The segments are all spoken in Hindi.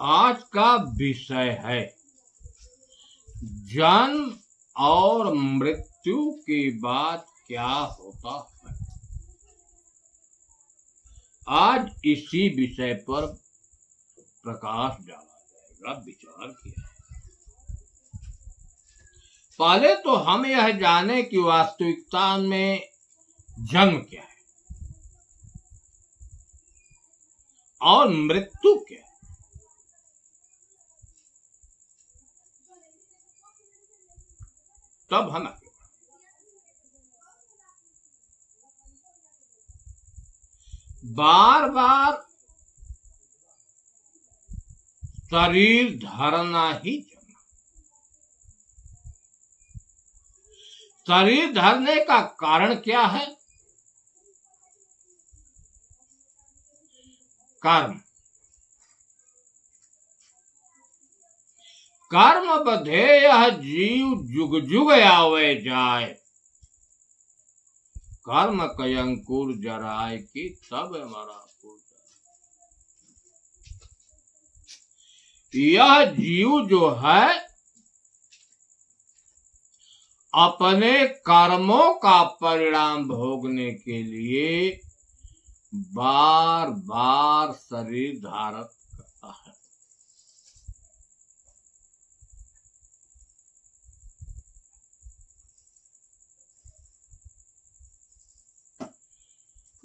आज का विषय है जन्म और मृत्यु के बाद क्या होता है। आज इसी विषय पर प्रकाश डाला जाएगा, विचार किया है। पहले तो हम यह जाने कि वास्तविकता में जन्म क्या है और मृत्यु क्या है। तब हम आगे बार बार शरीर धरना ही जन्म। शरीर धरने का कारण क्या है? कर्म। कर्म बधेय जीव जुग जुग आवे जाए, कर्म कय अंकुर जराय की तब मरा पुर। यह जीव जो है अपने कर्मों का परिणाम भोगने के लिए बार बार शरीर धारण करता है।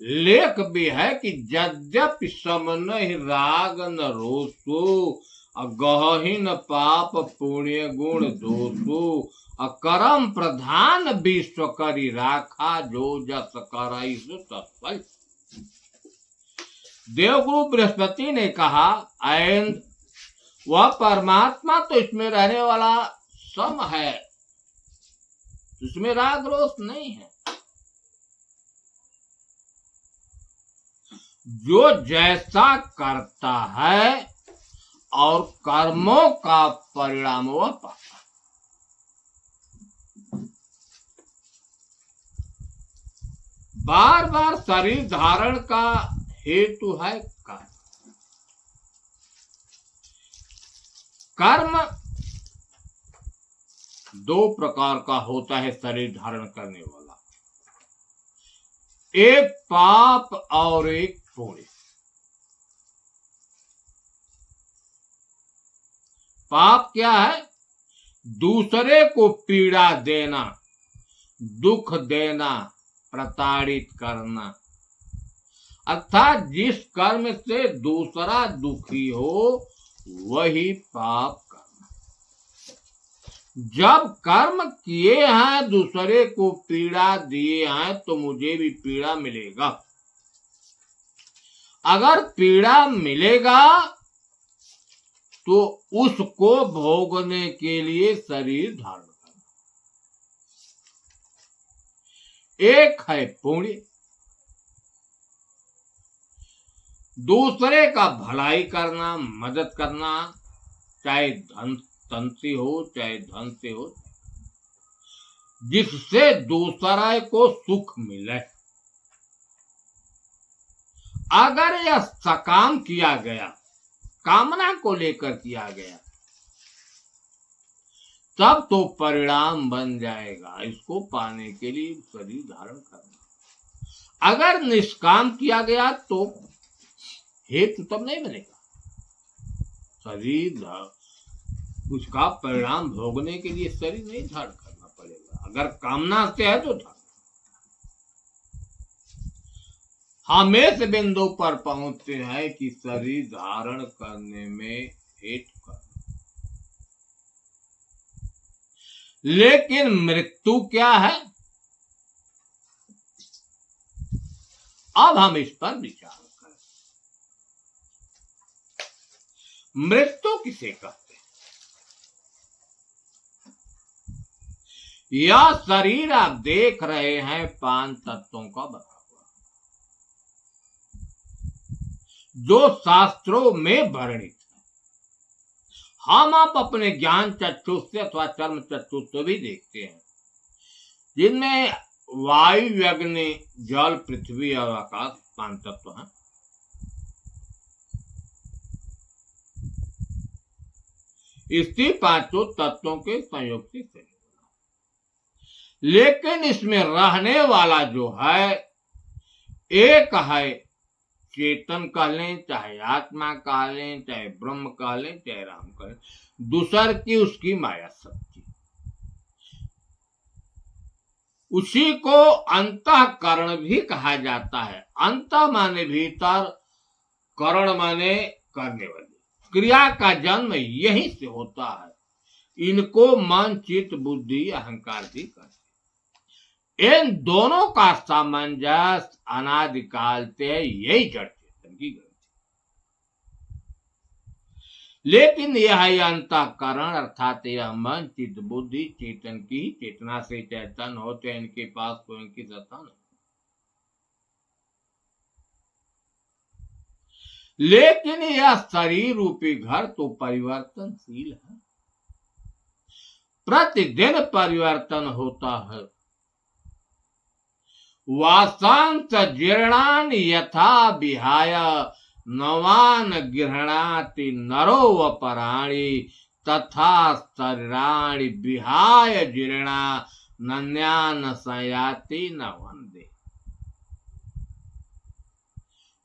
लेख भी है कि यद्यपि सम नहीं राग न रोसो, गहहीन पाप पुण्य गुण दोषो, करम प्रधान विश्व करी राखा, जो जस कराई सो तत्फल। देवगुरु बृहस्पति ने कहा एंड वह परमात्मा तो इसमें रहने वाला सम है, इसमें राग रोष नहीं है। जो जैसा करता है और कर्मों का परिणाम वह पाता। बार बार शरीर धारण का हेतु है कर्म। कर्म दो प्रकार का होता है शरीर धारण करने वाला, एक पाप और एक पुण्य। पाप क्या है? दूसरे को पीड़ा देना, दुख देना, प्रताड़ित करना, अर्थात जिस कर्म से दूसरा दुखी हो वही पाप करना। जब कर्म किए हैं, दूसरे को पीड़ा दिए हैं, तो मुझे भी पीड़ा मिलेगा। अगर पीड़ा मिलेगा तो उसको भोगने के लिए शरीर धारण करना। एक है पुण्य, दूसरे का भलाई करना, मदद करना, चाहे धन तन से हो चाहे धन से हो, जिससे दूसरा को सुख मिले। अगर यह सकाम किया गया, कामना को लेकर किया गया, तब तो परिणाम बन जाएगा। इसको पाने के लिए शरीर धारण करना। अगर निष्काम किया गया तो हेतु तब नहीं बनेगा। शरीर उसका परिणाम भोगने के लिए शरीर नहीं धारण करना पड़ेगा। अगर कामना से है तो धारण। हम इस बिंदु पर पहुंचते हैं कि शरीर धारण करने में हेतु करना। लेकिन मृत्यु क्या है? अब हम इस पर विचार करें। मृत्यु किसे कहते हैं? यह शरीर आप देख रहे हैं 5 तत्वों का बना हुआ, जो शास्त्रों में वर्णित है। हम आप अपने ज्ञान चक्षु से अथवा कर्म चक्षु से भी देखते हैं, जिनमें वायु, अग्नि, जल, पृथ्वी और आकाश 5 तत्व हैं। इसी पांचों तत्वों के संयोग से शरीर। लेकिन इसमें रहने वाला जो है एक है, चेतन कह लें, चाहे आत्मा कह लें, चाहे ब्रह्म कह लें, चाहे राम कह लें, दूसर की उसकी माया शक्ति। उसी को अंतःकरण भी कहा जाता है। अंत माने भीतर, करण माने करने वाली। क्रिया का जन्म यहीं से होता है। इनको मन, चित्त, बुद्धि, अहंकार भी कहते हैं। इन दोनों का सामंजस्य अनादिकाल से यही जड़ चेतन की ग्रंथि। लेकिन यह अंतःकरण अर्थात यह मन, चित्त, बुद्धि चेतन की चेतना से चैतन्य होते हैं। इनके पास स्वयं की सत्ता नहीं। लेकिन यह शरीर रूपी घर तो परिवर्तनशील है, प्रतिदिन परिवर्तन होता है। वासांस जीर्णान यथा विहाय नवान गृह्णाति नरो अपराणि तथा शरीराणि विहाय जीर्णा नन्यान संयाति न वंदे।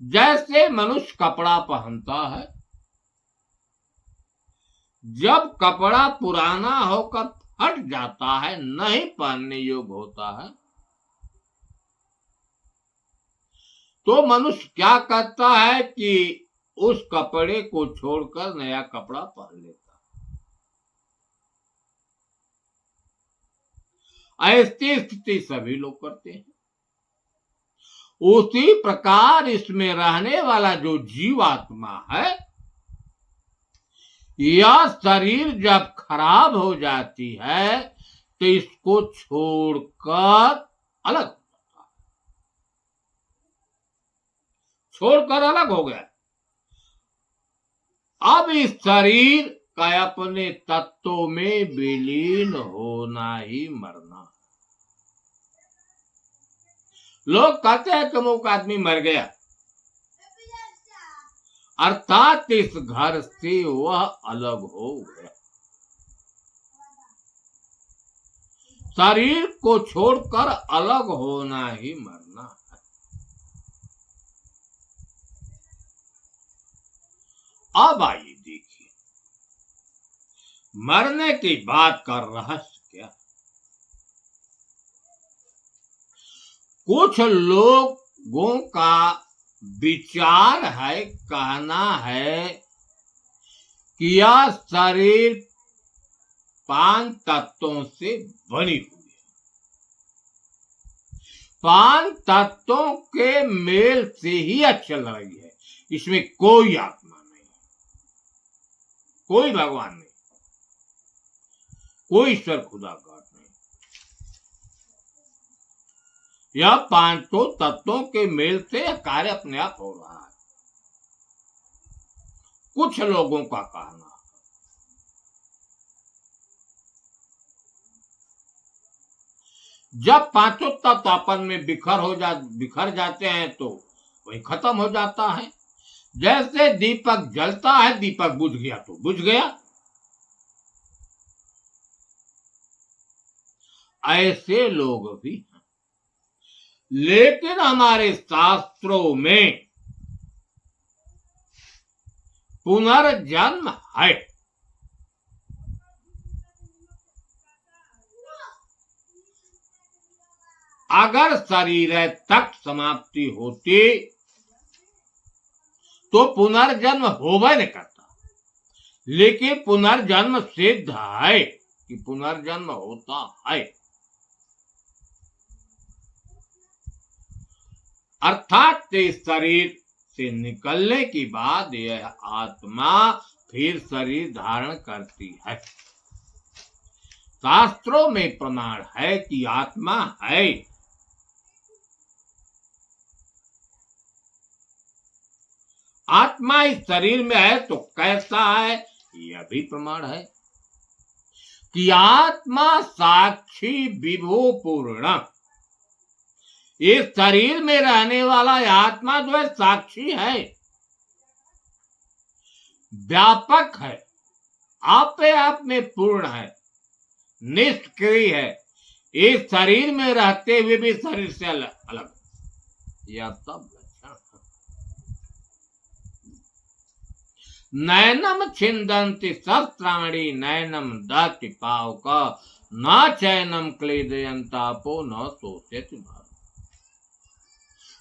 जैसे मनुष्य कपड़ा पहनता है, जब कपड़ा पुराना होकर फट जाता है, नहीं पहनने योग्य होता है, तो मनुष्य क्या करता है कि उस कपड़े को छोड़कर नया कपड़ा पहन लेता है। ऐसी स्थिति सभी लोग करते हैं। उसी प्रकार इसमें रहने वाला जो जीवात्मा है, यह शरीर जब खराब हो जाती है तो इसको छोड़कर अलग, छोड़कर अलग हो गया। अब इस शरीर का अपने तत्वों में विलीन होना ही मरना। लोग कहते हैं कि अमुक आदमी मर गया, अर्थात इस घर से वह अलग हो गया। शरीर को छोड़कर अलग होना ही मरना है। अब आइए देखिए मरने की बात का रहस्य क्या। कुछ लोगों का विचार है, कहना है कि यह शरीर 5 तत्वों से बनी हुई है। 5 तत्वों के मेल से ही चल रही है। इसमें कोई आत्मा नहीं, कोई भगवान नहीं, कोई ईश्वर खुदा गॉड नहीं। यह 5 तत्वों के मेल से कार्य अपने आप हो रहा है। कुछ लोगों का कहना, जब 5 तत्व आपस में बिखर जाते हैं तो वही खत्म हो जाता है। जैसे दीपक जलता है, दीपक बुझ गया तो बुझ गया। ऐसे लोग भी हैं। लेकिन हमारे शास्त्रों में पुनर्जन्म है। अगर शरीर तक समाप्ति होती तो पुनर्जन्म होगा नहीं करता। लेकिन पुनर्जन्म सिद्ध है कि पुनर्जन्म होता है। अर्थात इस शरीर से निकलने के बाद यह आत्मा फिर शरीर धारण करती है। शास्त्रों में प्रमाण है कि आत्मा है। आत्मा इस शरीर में है तो कैसा है, यह भी प्रमाण है कि आत्मा साक्षी विभो पूर्ण। इस शरीर में रहने वाला आत्मा जो है साक्षी है, व्यापक है, आपे आप में पूर्ण है, निष्क्रिय है, इस शरीर में रहते हुए भी शरीर से अलग, यह सब लक्षण। नैनम छिंदन्ति शस्त्राणि नैनम दति पावक न चैनम क्लेदयंतापो न शोषयति भाव।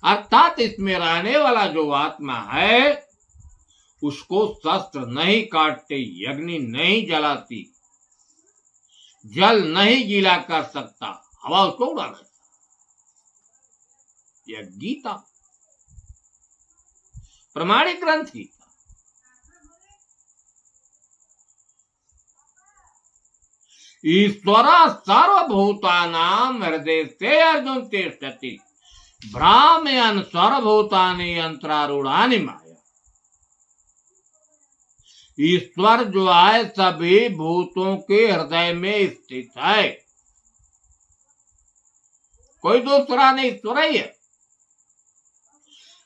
अर्थात इसमें रहने वाला जो आत्मा है उसको शस्त्र नहीं काटते, अग्नि नहीं जलाती, जल नहीं गीला कर सकता, हवा उसको उड़ा नहीं। यह गीता प्रमाणिक ग्रंथ गीता। ईश्वर सर्वभूतानां हृदय से अर्जुन तिष्ठति भ्रामयन् सर्वभूतानि यंत्रारूढ़ानि माया। ईश्वर जो है सभी भूतों के हृदय में स्थित है, कोई दूसरा नहीं, ईश्वर ही है।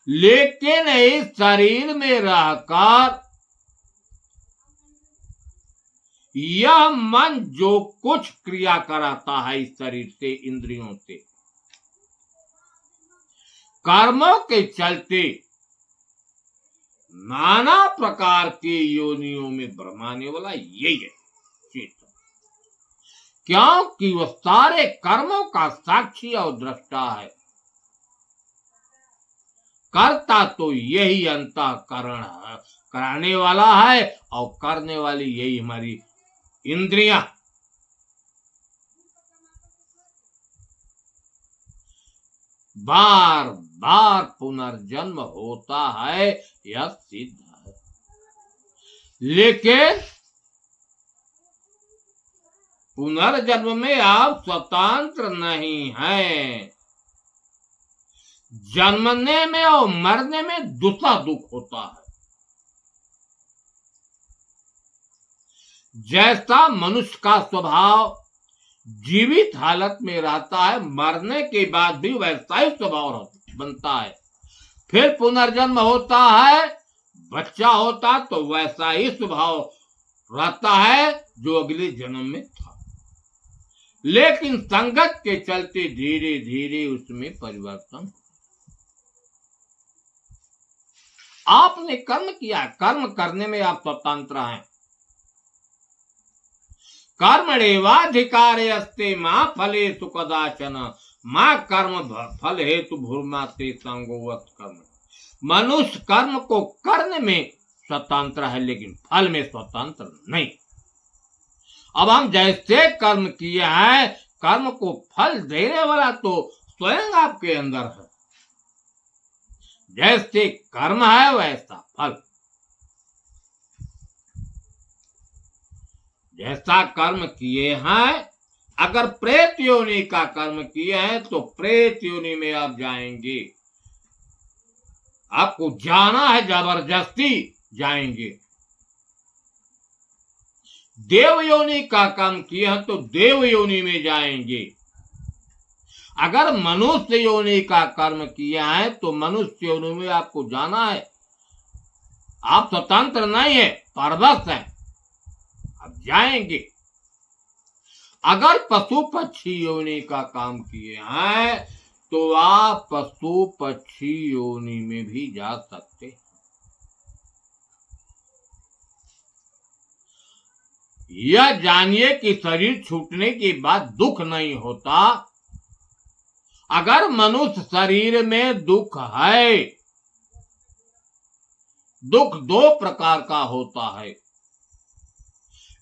लेकिन इस शरीर में रहकर यह मन जो कुछ क्रिया कराता है इस शरीर से, इंद्रियों से, कर्मों के चलते नाना प्रकार की योनियों में भ्रमाने वाला यही है चेतन, क्योंकि वह सारे कर्मों का साक्षी और दृष्टा है। करता तो यही अंतःकरण है, कराने वाला है, और करने वाली यही हमारी इंद्रियां। बार बार पुनर्जन्म होता है, यह सिद्ध है। लेकिन पुनर्जन्म में आप स्वतंत्र नहीं हैं। जन्मने में और मरने में दूसरा दुख होता है। जैसा मनुष्य का स्वभाव जीवित हालत में रहता है, मरने के बाद भी वैसा ही स्वभाव बनता है। फिर पुनर्जन्म होता है, बच्चा होता तो वैसा ही स्वभाव रहता है जो अगले जन्म में था। लेकिन संगत के चलते धीरे धीरे उसमें परिवर्तन। आपने कर्म किया, कर्म करने में आप स्वतंत्र हैं। कर्मणेवाधिकारे अस्ते मां फलेषु कदाचन मां कर्म फल हेतु भूर्माते संगोवत् कर्म। मनुष्य कर्म को करने में स्वतंत्र है, लेकिन फल में स्वतंत्र नहीं। अब हम जैसे कर्म किए हैं, कर्म को फल देने वाला तो स्वयं आपके अंदर है। जैसे कर्म है वैसा फल। जैसा कर्म किए हैं, अगर प्रेत योनि का कर्म किए हैं तो प्रेत योनि में आप जाएंगे। आपको जाना है, जबरदस्ती जाएंगे। देव योनि का कर्म किए हैं तो देव योनि में जाएंगे। अगर मनुष्य योनि का कर्म किया है तो मनुष्य योनि में आपको जाना है। आप स्वतंत्र नहीं है, परवश है, अब जाएंगे। अगर पशु पक्षी योनि का काम किए हैं तो आप पशु पक्षी योनि में भी जा सकते हैं। यह जानिए कि शरीर छूटने के बाद दुख नहीं होता। अगर मनुष्य शरीर में दुख है, दुख दो प्रकार का होता है,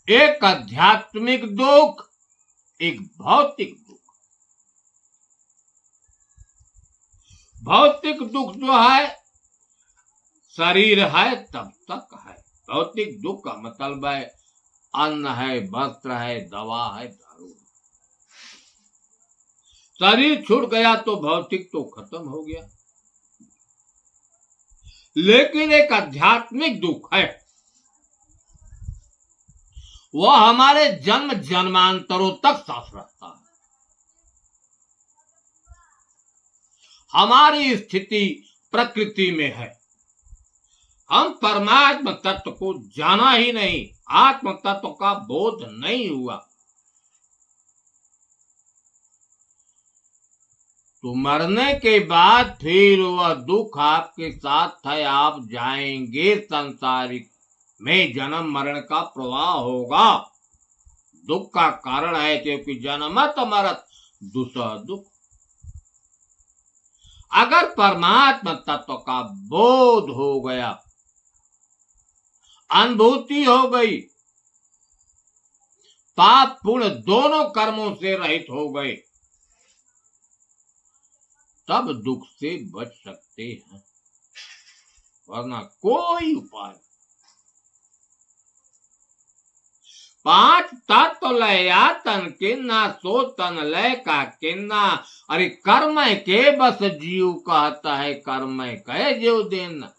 एक आध्यात्मिक दुख, एक भौतिक दुख। भौतिक दुख जो है, शरीर है तब तक है। भौतिक दुख का मतलब है अन्न है, वस्त्र है, दवा है, दारू है। शरीर छूट गया तो भौतिक तो खत्म हो गया। लेकिन एक आध्यात्मिक दुख है, वह हमारे जन्म जन्मांतरों तक साथ रहता है। हमारी स्थिति प्रकृति में है, हम परमात्म तत्व को जाना ही नहीं, आत्म तत्व का बोध नहीं हुआ, तो मरने के बाद फिर वह दुख आपके साथ है, आप जाएंगे संसारिक में, जन्म मरण का प्रवाह होगा। दुख का कारण है क्योंकि जन्मत मरत दुसह दुख। अगर परमात्मा तत्व का बोध हो गया, अनुभूति हो गई, पाप पुण्य दोनों कर्मों से रहित हो गए, तब दुख से बच सकते हैं, वरना कोई उपाय। पांच तत्व लया तन किन्ना, सो तन लय का किन्ना। अरे कर्म के बस जीव कहता है, कर्म कहे जीव देना।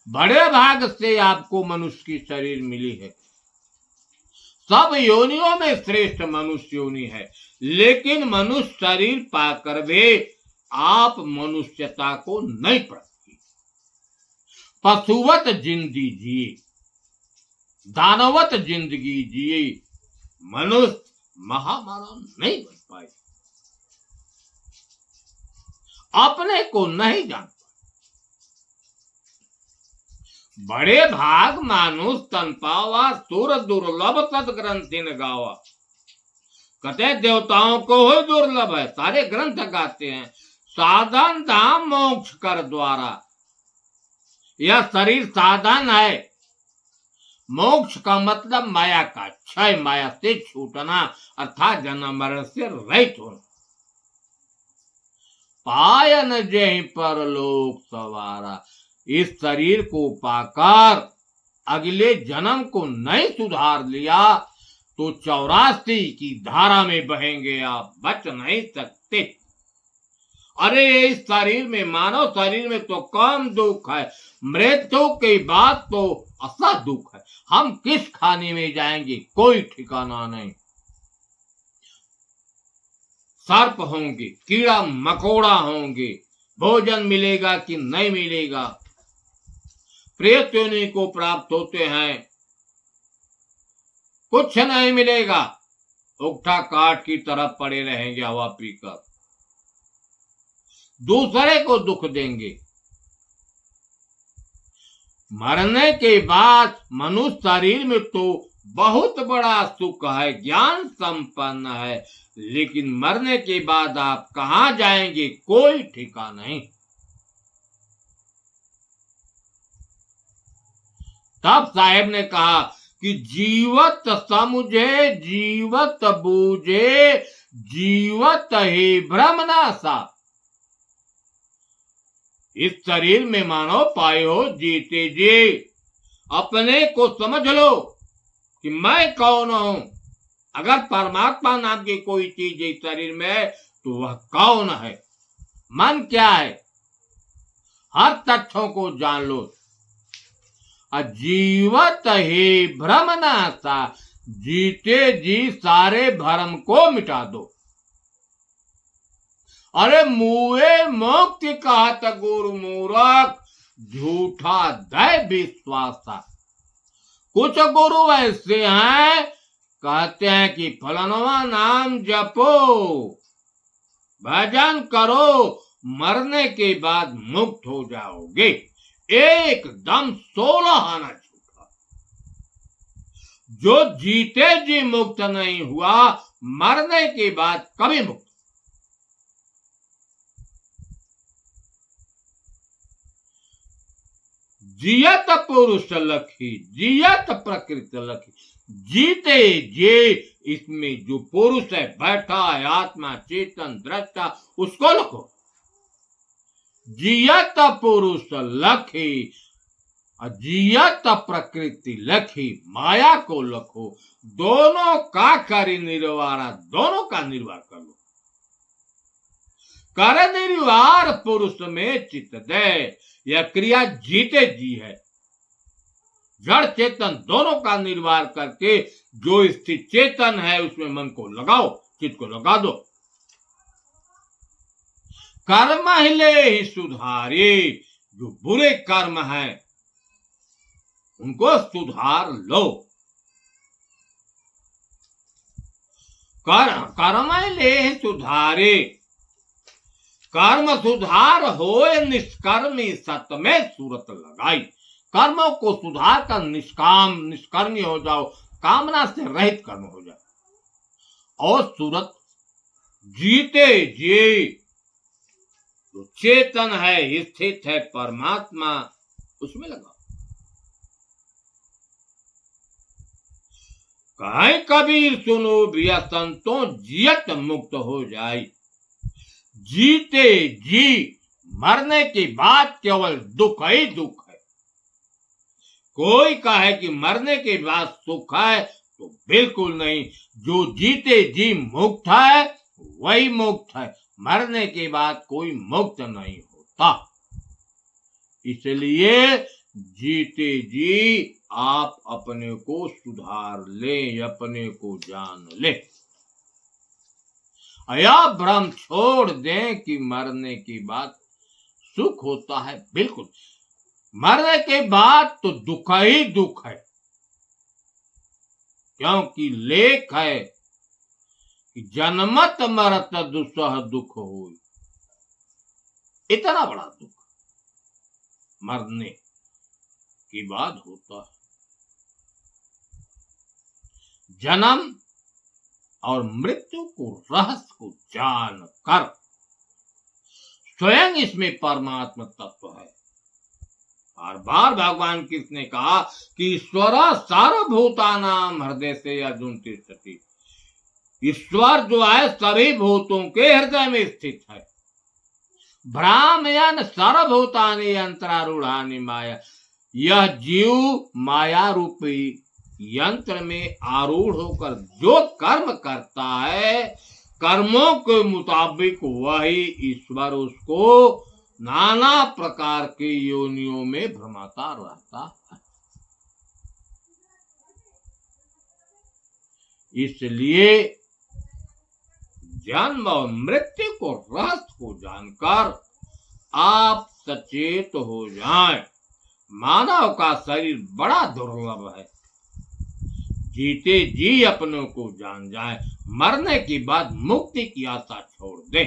बड़े भाग से आपको मनुष्य की शरीर मिली है, सब योनियों में श्रेष्ठ मनुष्य योनि है, लेकिन मनुष्य शरीर पाकर भी आप मनुष्यता को नहीं परखी। पशुवत जिंदगी जिए, दानवत जिंदगी जिए, मनुष्य महामानव नहीं बन पाए, अपने को नहीं जानता। बड़े भाग मानुष तन पावा, सुर दुर्लभ सदग्रंथिन गावा। कहते देवताओं को ही दुर्लभ है, सारे ग्रंथ गाते हैं। साधन धाम मोक्ष कर द्वारा, यह शरीर साधन है। मोक्ष का मतलब माया का क्षय, माया से छूटना, अर्थात जन्म मरण से रहित होना। पायन जय परलोक सवारा, इस शरीर को पाकर अगले जन्म को नहीं सुधार लिया तो 84 की धारा में बहेंगे, आप बच नहीं सकते। अरे इस शरीर में, मानव शरीर में तो कम दुख है, मृत्यु की बात तो असा दुख है। हम किस खाने में जाएंगे कोई ठिकाना नहीं, सर्प होंगे, कीड़ा मकोड़ा होंगे, भोजन मिलेगा कि नहीं मिलेगा, प्रेत योनि को प्राप्त होते हैं, कुछ नहीं मिलेगा, उगठा काट की तरफ पड़े रहेंगे हवा पीकर, दूसरे को दुख देंगे। मरने के बाद मनुष्य शरीर में तो बहुत बड़ा सुख है, ज्ञान संपन्न है, लेकिन मरने के बाद आप कहां जाएंगे कोई ठिकाना नहीं। तब साहेब ने कहा कि जीवत समझे, जीवत बूझे, जीवत ही भ्रमनासा। इस शरीर में मानो पाए हो जीते जी, अपने को समझ लो कि मैं कौन हूं। अगर परमात्मा नाम की कोई चीज इस शरीर में है तो वह कौन है, मन क्या है, हर तथ्यों को जान लो। जीवत ही भ्रमनासा, जीते जी सारे भ्रम को मिटा दो। अरे मुए मुक्ति कहत गुरु मूरख, झूठा दय विश्वासा। कुछ गुरु ऐसे हैं कहते हैं कि फलनवा नाम जपो, भजन करो, मरने के बाद मुक्त हो जाओगे। एकदम 16 आना झूठा। जो जीते जी मुक्त नहीं हुआ, मरने के बाद कभी मुक्त। जियत पुरुष लखी, जियत प्रकृति लखी। जीते जे इसमें जो पुरुष है, बैठा है, आत्मा चेतन दृष्टा, उसको लखो। जियत पुरुष लखी, जियत प्रकृति लखी, माया को लखो। दोनों का कर निर्वारा, दोनों का निर्वाह कर लो। कर निर्वार पुरुष में चित्त दे, यह क्रिया जीते जी है। जड़ चेतन दोनों का निर्वाह करके जो स्थित चेतन है उसमें मन को लगाओ, चित्त को लगा दो। कर्म हिले ही सुधारे, जो बुरे कर्म हैं उनको सुधार लो। कर्म ले सुधारे, कर्म सुधार होए निष्कर्मी सत में सूरत लगाई। कर्मों को सुधार कर निष्कर्मी हो जाओ, कामना से रहित कर्म हो जाओ और सूरत जीते जी जो चेतन है, स्थित है परमात्मा, उसमें लगाओ। कहीं कबीर सुनो बिया संतों, जियत मुक्त हो जाए। जीते जी मरने की बात केवल दुख ही दुख है। कोई कहे कि मरने के बाद सुख है तो बिल्कुल नहीं। जो जीते जी मुक्त है वही मुक्त है, मरने के बाद कोई मुक्त नहीं होता। इसलिए जीते जी आप अपने को सुधार ले, अपने को जान ले। या भ्रम छोड़ दें कि मरने के बाद सुख होता है, बिल्कुल मरने के बाद तो दुख ही दुख है। क्योंकि लेख है कि जन्मत मरत दुसह दुख हो, इतना बड़ा दुख मरने के बाद होता है। जन्म और मृत्यु को रहस्य को जान कर स्वयं इसमें परमात्मा तत्व है। बार बार भगवान कृष्ण ने कहा कि ईश्वर सर्वभूतानां हृदय से अर्जुन तिष्ठति। ईश्वर जो है सभी भूतों के हृदय में स्थित है। भ्रामयन सर्वभूतानि यंत्रारूढ़ानि माया। यह जीव माया रूपी यंत्र में आरूढ़ होकर जो कर्म करता है, कर्मों के मुताबिक वही ईश्वर उसको नाना प्रकार की योनियों में भ्रमाता रहता है। इसलिए जन्म और मृत्यु को रहस्य को जानकर आप सचेत हो जाएं। मानव का शरीर बड़ा दुर्लभ है। जीते जी अपनों को जान जाए, मरने के बाद मुक्ति की आशा छोड़ दे।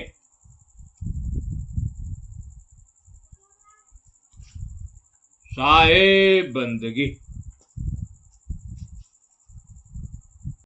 साहे बंदगी।